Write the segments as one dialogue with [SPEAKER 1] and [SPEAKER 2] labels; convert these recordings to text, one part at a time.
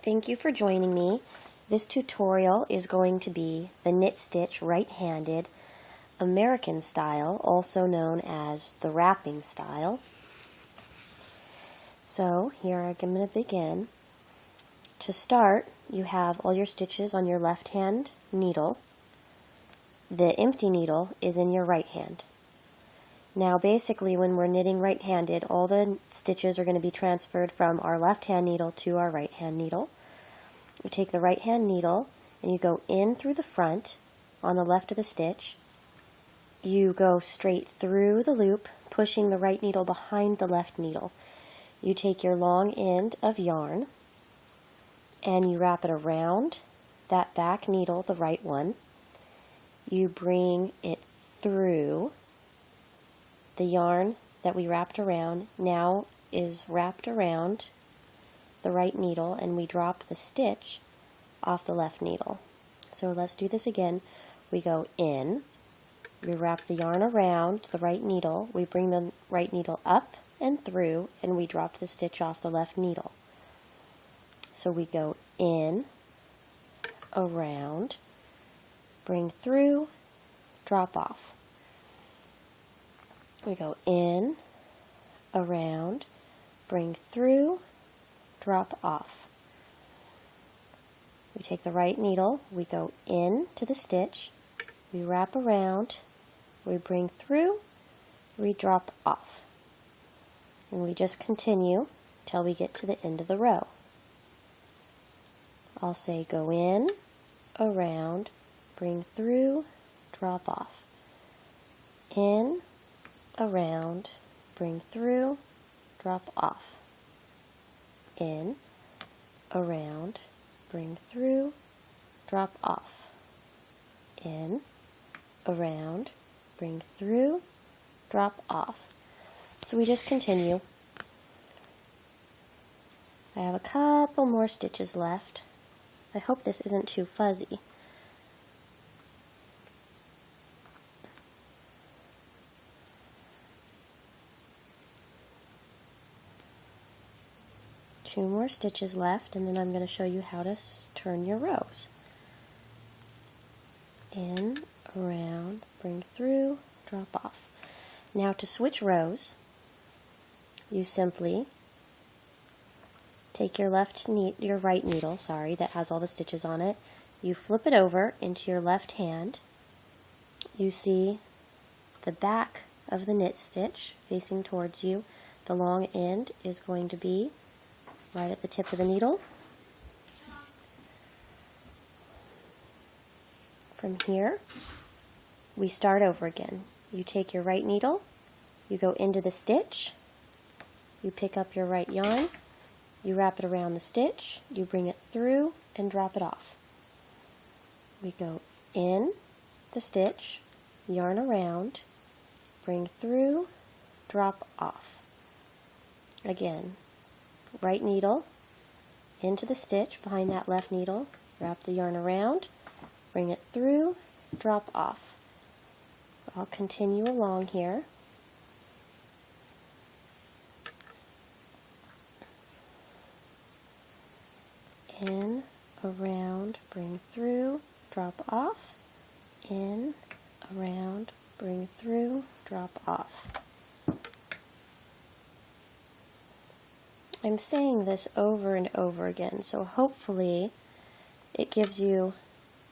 [SPEAKER 1] Thank you for joining me. This tutorial is going to be the knit stitch right-handed American style, also known as the wrapping style. So here I'm going to begin. To start, you have all your stitches on your left hand needle. The empty needle is in your right hand. Now basically when we're knitting right-handed, all the stitches are going to be transferred from our left hand needle to our right hand needle. You take the right hand needle and you go in through the front on the left of the stitch. You go straight through the loop, pushing the right needle behind the left needle. You take your long end of yarn and you wrap it around that back needle, the right one. You bring it through. The yarn that we wrapped around now is wrapped around the right needle, and we drop the stitch off the left needle. So let's do this again. We go in, we wrap the yarn around the right needle, we bring the right needle up and through, and we drop the stitch off the left needle. So we go in, around, bring through, drop off. We go in, around, bring through, drop off. We take the right needle, we go in to the stitch, we wrap around, we bring through, we drop off. And we just continue till we get to the end of the row. I'll say go in, around, bring through, drop off. In, around, bring through, drop off. In, around, bring through, drop off. In, around, bring through, drop off. So we just continue. I have a couple more stitches left. I hope this isn't too fuzzy. Two more stitches left, and then I'm going to show you how to turn your rows. In, around, bring through, drop off. Now to switch rows, you simply take your right needle, that has all the stitches on it. You flip it over into your left hand. You see the back of the knit stitch facing towards you. The long end is going to be right at the tip of the needle. From here, we start over again. You take your right needle, you go into the stitch, you pick up your right yarn, you wrap it around the stitch, you bring it through and drop it off. We go in the stitch, yarn around, bring through, drop off. Again, right needle into the stitch behind that left needle, wrap the yarn around, bring it through, drop off. I'll continue along here. In, around, bring through, drop off. In, around, bring through, drop off. I'm saying this over and over again, so hopefully it gives you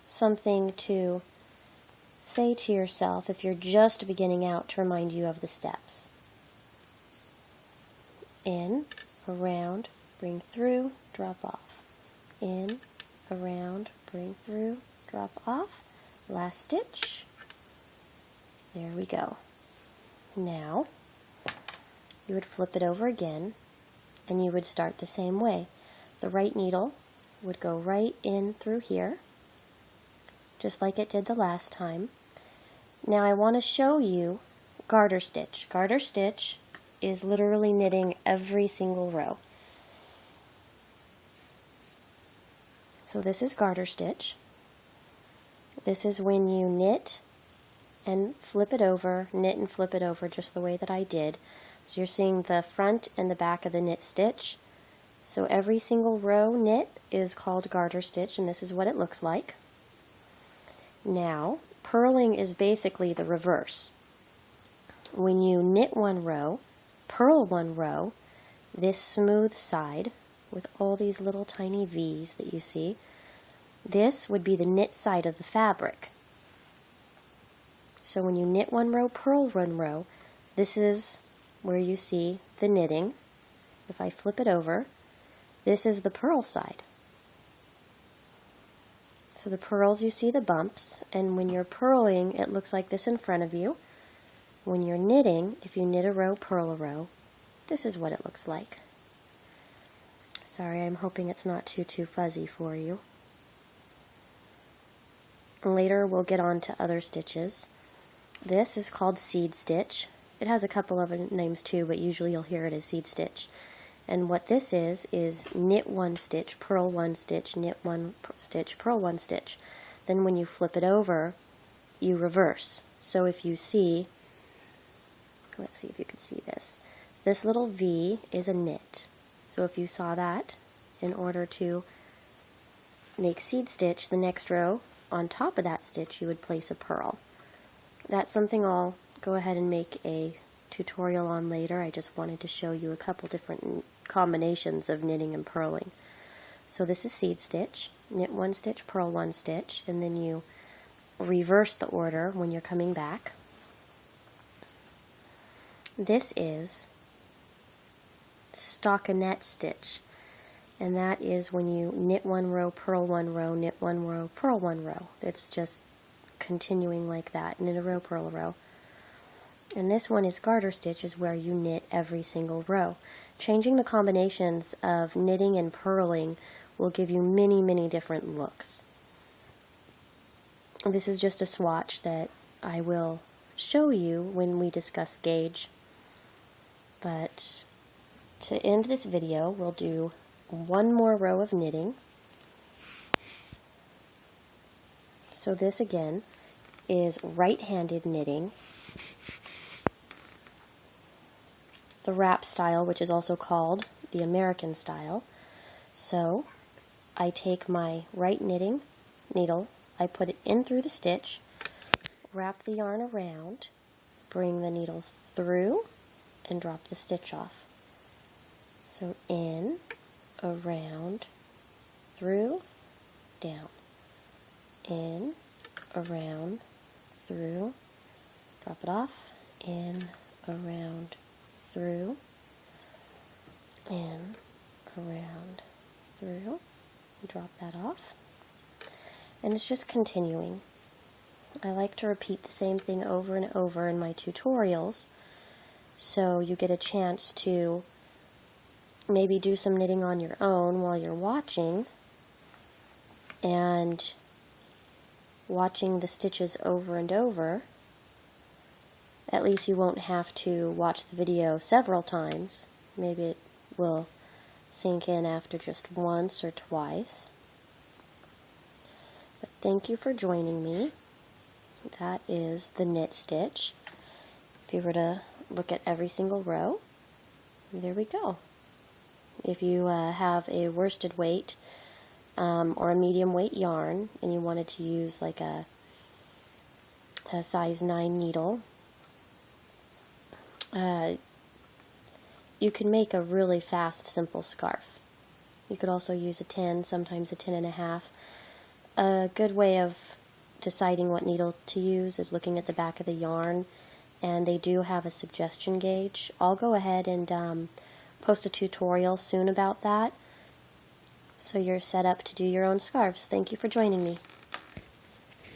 [SPEAKER 1] something to say to yourself if you're just beginning out, to remind you of the steps. In, around, bring through, drop off. In, around, bring through, drop off. Last stitch. There we go. Now you would flip it over again, and you would start the same way. The right needle would go right in through here, just like it did the last time. Now I want to show you garter stitch. Garter stitch is literally knitting every single row. So this is garter stitch. This is when you knit and flip it over, knit and flip it over just the way that I did. So you're seeing the front and the back of the knit stitch. So every single row knit is called garter stitch, and this is what it looks like. Now, purling is basically the reverse. When you knit one row, purl one row, this smooth side with all these little tiny V's that you see, this would be the knit side of the fabric. So when you knit one row, purl one row, this is where you see the knitting. If I flip it over, this is the purl side. So the purls, you see the bumps, and when you're purling, it looks like this in front of you. When you're knitting, if you knit a row, purl a row, this is what it looks like. Sorry, I'm hoping it's not too fuzzy for you. Later we'll get on to other stitches. This is called seed stitch. It has a couple of names too, but usually you'll hear it as seed stitch. And what this is knit one stitch, purl one stitch, knit one stitch, purl one stitch. Then when you flip it over, you reverse. So if you see, let's see if you can see this. This little V is a knit. So if you saw that, in order to make seed stitch, the next row on top of that stitch you would place a purl. That's something I'll go ahead and make a tutorial on later. I just wanted to show you a couple different combinations of knitting and purling. So this is seed stitch, knit one stitch, purl one stitch, and then you reverse the order when you're coming back. This is stockinette stitch, and that is when you knit one row, purl one row, knit one row, purl one row. It's just continuing like that, knit a row, purl a row. And this one is garter stitch, is where you knit every single row. Changing the combinations of knitting and purling will give you many different looks. This is just a swatch that I will show you when we discuss gauge. But to end this video, we'll do one more row of knitting. So this again is right-handed knitting, the wrap style, which is also called the American style. So I take my right knitting needle, I put it in through the stitch, wrap the yarn around, bring the needle through, and drop the stitch off. So in, around, through, down. In, around, through, drop it off, in, around, through, in, around, through, drop that off. And it's just continuing. I like to repeat the same thing over and over in my tutorials, so you get a chance to maybe do some knitting on your own while you're watching, and watching the stitches over and over. At least you won't have to watch the video several times. Maybe it will sink in after just once or twice. But thank you for joining me. That is the knit stitch. If you were to look at every single row, there we go. If you have a worsted weight or a medium weight yarn and you wanted to use like a size 9 needle, you can make a really fast, simple scarf. You could also use a 10, sometimes a 10.5. A good way of deciding what needle to use is looking at the back of the yarn, and they do have a suggestion gauge. I'll go ahead and post a tutorial soon about that, so you're set up to do your own scarves. Thank you for joining me.